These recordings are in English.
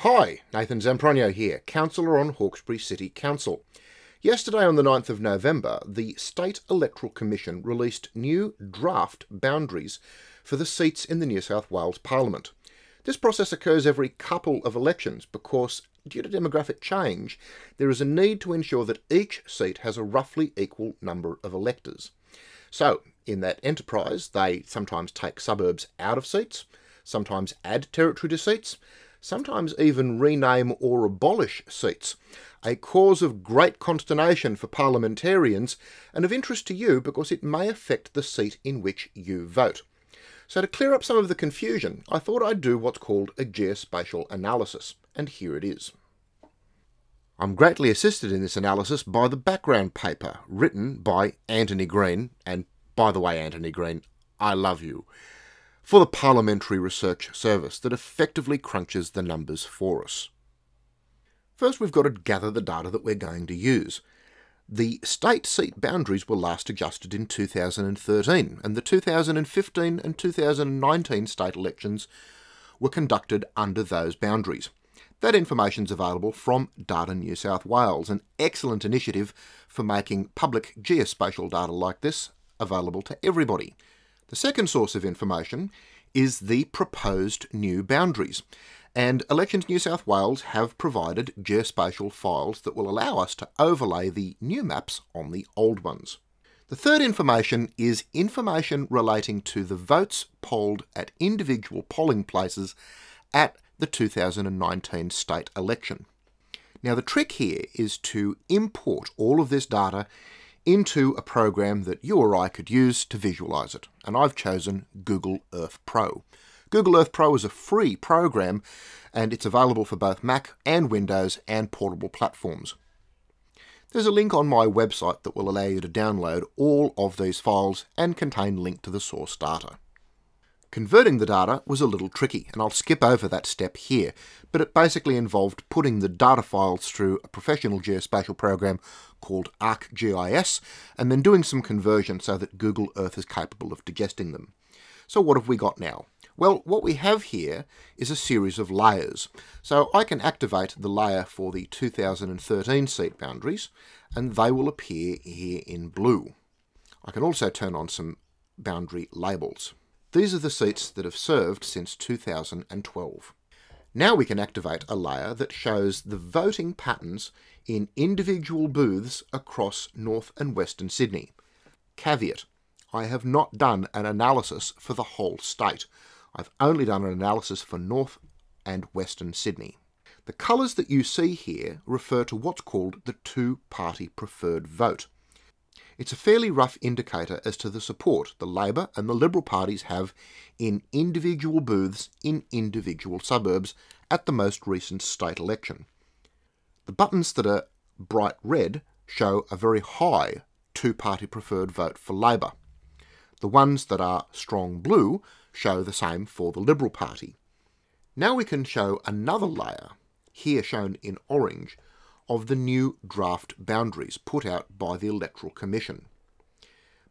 Hi, Nathan Zampronio here, Councillor on Hawkesbury City Council. Yesterday on the 9th of November, the State Electoral Commission released new draft boundaries for the seats in the New South Wales Parliament. This process occurs every couple of elections because, due to demographic change, there is a need to ensure that each seat has a roughly equal number of electors. So, in that enterprise, they sometimes take suburbs out of seats, sometimes add territory to seats, sometimes even rename or abolish seats, a cause of great consternation for parliamentarians and of interest to you because it may affect the seat in which you vote. So to clear up some of the confusion, I thought I'd do what's called a geospatial analysis, and here it is. I'm greatly assisted in this analysis by the background paper written by Anthony Green, and by the way, Anthony Green, I love you, for the Parliamentary Research Service that effectively crunches the numbers for us. First, we've got to gather the data that we're going to use. The state seat boundaries were last adjusted in 2013, and the 2015 and 2019 state elections were conducted under those boundaries. That information is available from Data New South Wales, an excellent initiative for making public geospatial data like this available to everybody. The second source of information is the proposed new boundaries, and Elections New South Wales have provided geospatial files that will allow us to overlay the new maps on the old ones. The third information is information relating to the votes polled at individual polling places at the 2019 state election. Now the trick here is to import all of this data into a program that you or I could use to visualize it, and I've chosen Google Earth Pro. Google Earth Pro is a free program and it's available for both Mac and Windows and portable platforms. There's a link on my website that will allow you to download all of these files and contain a link to the source data. Converting the data was a little tricky, and I'll skip over that step here, but it basically involved putting the data files through a professional geospatial program called ArcGIS, and then doing some conversion so that Google Earth is capable of digesting them. So what have we got now? Well, what we have here is a series of layers. So I can activate the layer for the 2013 seat boundaries, and they will appear here in blue. I can also turn on some boundary labels. These are the seats that have served since 2012. Now we can activate a layer that shows the voting patterns in individual booths across North and Western Sydney. Caveat: I have not done an analysis for the whole state. I've only done an analysis for North and Western Sydney. The colours that you see here refer to what's called the two-party preferred vote. It's a fairly rough indicator as to the support the Labor and the Liberal parties have in individual booths in individual suburbs at the most recent state election. The buttons that are bright red show a very high two-party preferred vote for Labor. The ones that are strong blue show the same for the Liberal Party. Now we can show another layer, here shown in orange, of the new draft boundaries put out by the Electoral Commission.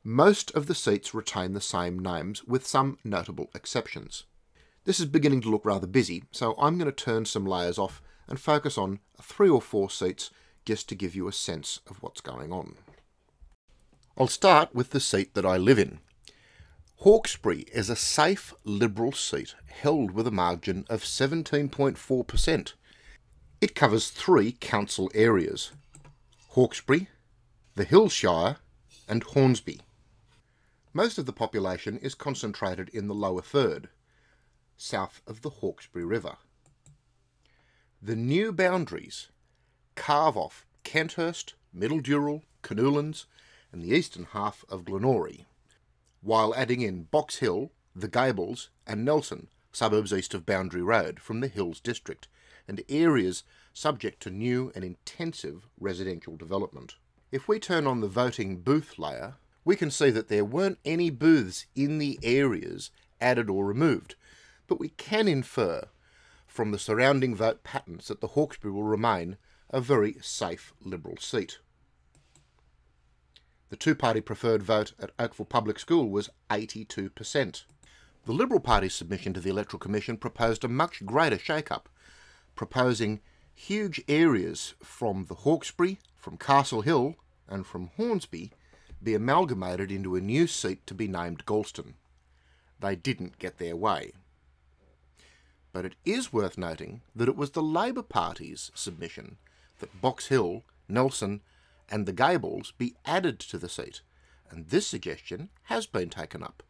Most of the seats retain the same names, with some notable exceptions. This is beginning to look rather busy, so I'm going to turn some layers off and focus on 3 or 4 seats just to give you a sense of what's going on. I'll start with the seat that I live in. Hawkesbury is a safe Liberal seat held with a margin of 17.4%. It covers 3 council areas: Hawkesbury, the Hills Shire and Hornsby. Most of the population is concentrated in the lower third, south of the Hawkesbury River. The new boundaries carve off Kenthurst, Middle Dural, Canoolan's and the eastern half of Glenorrhy, while adding in Box Hill, the Gables and Nelson, suburbs east of Boundary Road, from the Hills District, and areas subject to new and intensive residential development. If we turn on the voting booth layer, we can see that there weren't any booths in the areas added or removed, but we can infer from the surrounding vote patterns that the Hawkesbury will remain a very safe Liberal seat. The two-party preferred vote at Oakville Public School was 82%. The Liberal Party's submission to the Electoral Commission proposed a much greater shake-up, proposing huge areas from the Hawkesbury, from Castle Hill and from Hornsby be amalgamated into a new seat to be named Galston. They didn't get their way. But it is worth noting that it was the Labor Party's submission that Box Hill, Nelson and the Gables be added to the seat, and this suggestion has been taken up.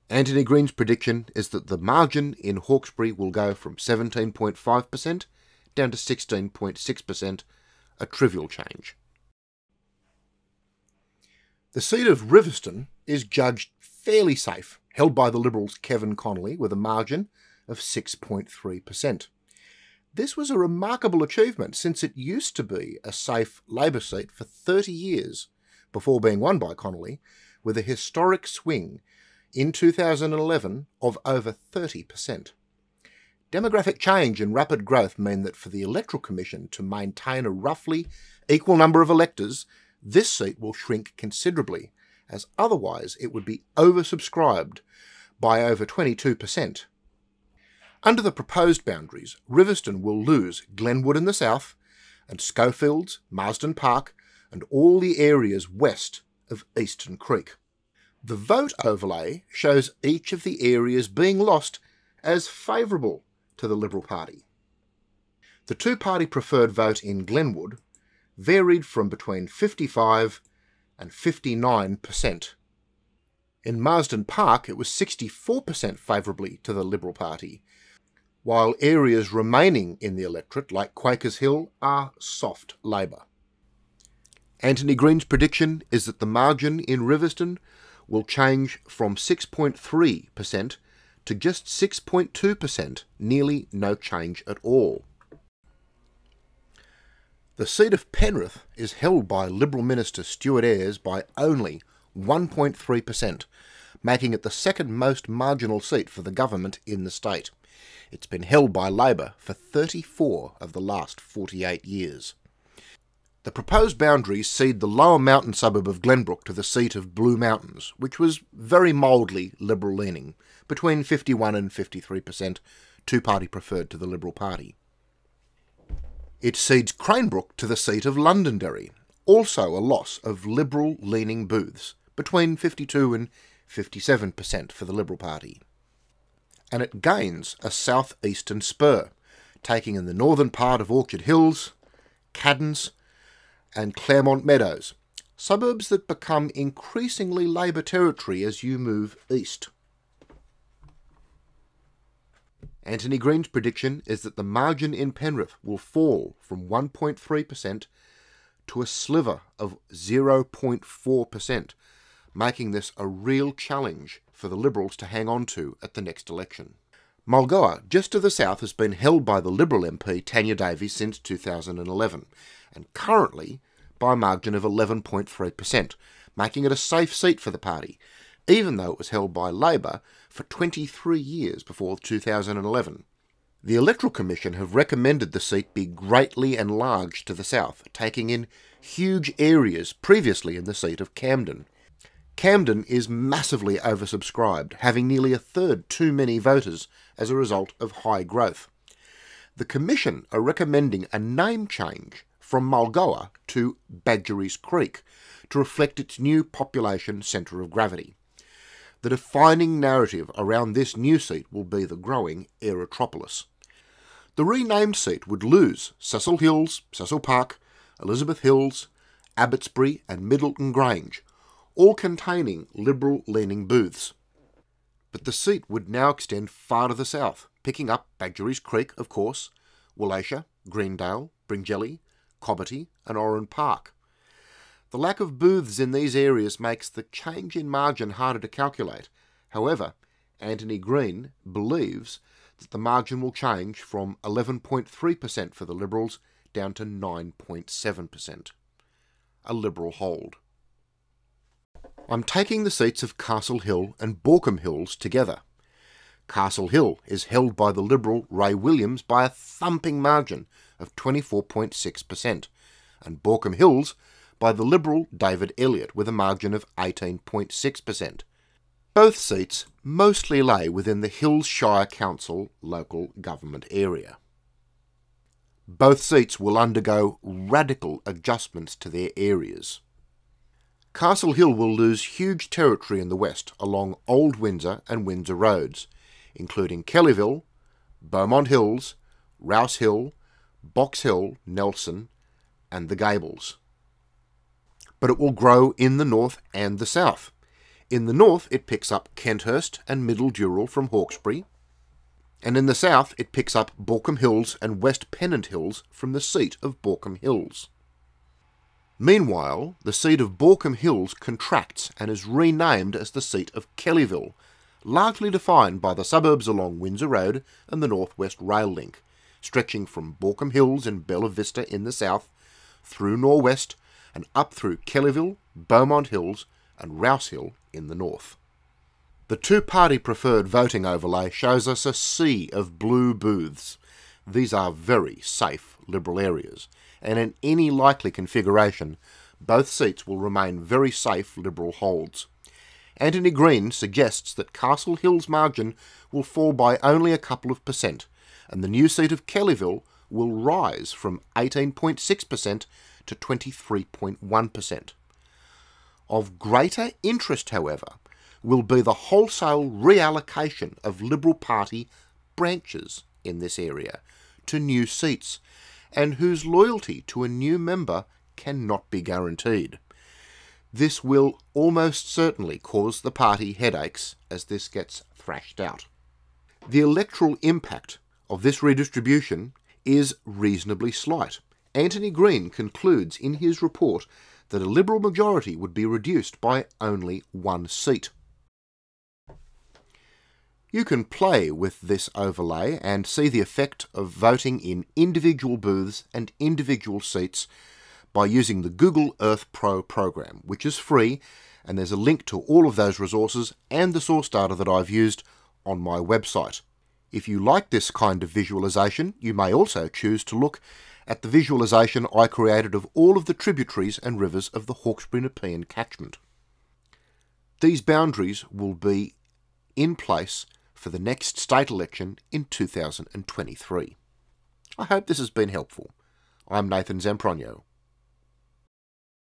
Anthony Green's prediction is that the margin in Hawkesbury will go from 17.5% down to 16.6%, a trivial change. The seat of Riverston is judged fairly safe, held by the Liberals' Kevin Connolly with a margin of 6.3%. This was a remarkable achievement since it used to be a safe Labor seat for 30 years before being won by Connolly, with a historic swing in 2011 of over 30%. Demographic change and rapid growth mean that for the Electoral Commission to maintain a roughly equal number of electors, this seat will shrink considerably, as otherwise it would be oversubscribed by over 22%. Under the proposed boundaries, Riverston will lose Glenwood in the south, and Schofields, Marsden Park, and all the areas west of Eastern Creek. The vote overlay shows each of the areas being lost as favourable to the Liberal Party. The two-party preferred vote in Glenwood varied from between 55 and 59%. In Marsden Park, it was 64% favourably to the Liberal Party, while areas remaining in the electorate, like Quakers Hill, are soft Labor. Anthony Green's prediction is that the margin in Riverston will change from 6.3% to just 6.2%, nearly no change at all. The seat of Penrith is held by Liberal Minister Stuart Ayres by only 1.3%, making it the second most marginal seat for the government in the state. It's been held by Labor for 34 of the last 48 years. The proposed boundaries cede the lower mountain suburb of Glenbrook to the seat of Blue Mountains, which was very mildly Liberal-leaning, between 51 and 53%, two-party preferred to the Liberal Party. It cedes Cranebrook to the seat of Londonderry, also a loss of Liberal-leaning booths, between 52 and 57% for the Liberal Party. And it gains a south-eastern spur, taking in the northern part of Orchard Hills, Caddens and Claremont Meadows, suburbs that become increasingly Labor territory as you move east. Anthony Green's prediction is that the margin in Penrith will fall from 1.3% to a sliver of 0.4%, making this a real challenge for the Liberals to hang on to at the next election. Mulgoa, just to the south, has been held by the Liberal MP Tanya Davies since 2011, and currently by a margin of 11.3%, making it a safe seat for the party, even though it was held by Labor for 23 years before 2011. The Electoral Commission have recommended the seat be greatly enlarged to the south, taking in huge areas previously in the seat of Camden. Camden is massively oversubscribed, having nearly a third too many voters as a result of high growth. The Commission are recommending a name change from Mulgoa to Badgerys Creek to reflect its new population centre of gravity. The defining narrative around this new seat will be the growing Aerotropolis. The renamed seat would lose Cecil Hills, Cecil Park, Elizabeth Hills, Abbotsbury and Middleton Grange, all containing Liberal-leaning booths. But the seat would now extend far to the south, picking up Badgerys Creek, of course, Wallachia, Greendale, Bringelly, Cobberty and Oran Park. The lack of booths in these areas makes the change in margin harder to calculate. However, Anthony Green believes that the margin will change from 11.3% for the Liberals down to 9.7%. A Liberal hold. I'm taking the seats of Castle Hill and Borkham Hills together. Castle Hill is held by the Liberal Ray Williams by a thumping margin of 24.6%, and Borkham Hills by the Liberal David Elliott with a margin of 18.6%. Both seats mostly lay within the Hills Shire Council local government area. Both seats will undergo radical adjustments to their areas. Castle Hill will lose huge territory in the west along Old Windsor and Windsor roads, including Kellyville, Beaumont Hills, Rouse Hill, Box Hill, Nelson, and the Gables. But it will grow in the north and the south. In the north it picks up Kenthurst and Middle Dural from Hawkesbury, and in the south it picks up Borkham Hills and West Pennant Hills from the seat of Borkham Hills. Meanwhile, the seat of Borkham Hills contracts and is renamed as the seat of Kellyville, largely defined by the suburbs along Windsor Road and the North West Rail Link, stretching from Borkham Hills and Bella Vista in the south, through Norwest and up through Kellyville, Beaumont Hills and Rouse Hill in the north. The two-party preferred voting overlay shows us a sea of blue booths. These are very safe Liberal areas, and in any likely configuration, both seats will remain very safe Liberal holds. Anthony Green suggests that Castle Hill's margin will fall by only a couple of percent, and the new seat of Kellyville will rise from 18.6% to 23.1%. Of greater interest, however, will be the wholesale reallocation of Liberal Party branches in this area to new seats, and whose loyalty to a new member cannot be guaranteed. This will almost certainly cause the party headaches as this gets thrashed out. The electoral impact of this redistribution is reasonably slight. Anthony Green concludes in his report that a Liberal majority would be reduced by only one seat. You can play with this overlay and see the effect of voting in individual booths and individual seats by using the Google Earth Pro program, which is free, and there's a link to all of those resources and the source data that I've used on my website. If you like this kind of visualization, you may also choose to look at the visualization I created of all of the tributaries and rivers of the Hawkesbury Nepean catchment. These boundaries will be in place for the next state election in 2023. I hope this has been helpful. I'm Nathan Zampronio.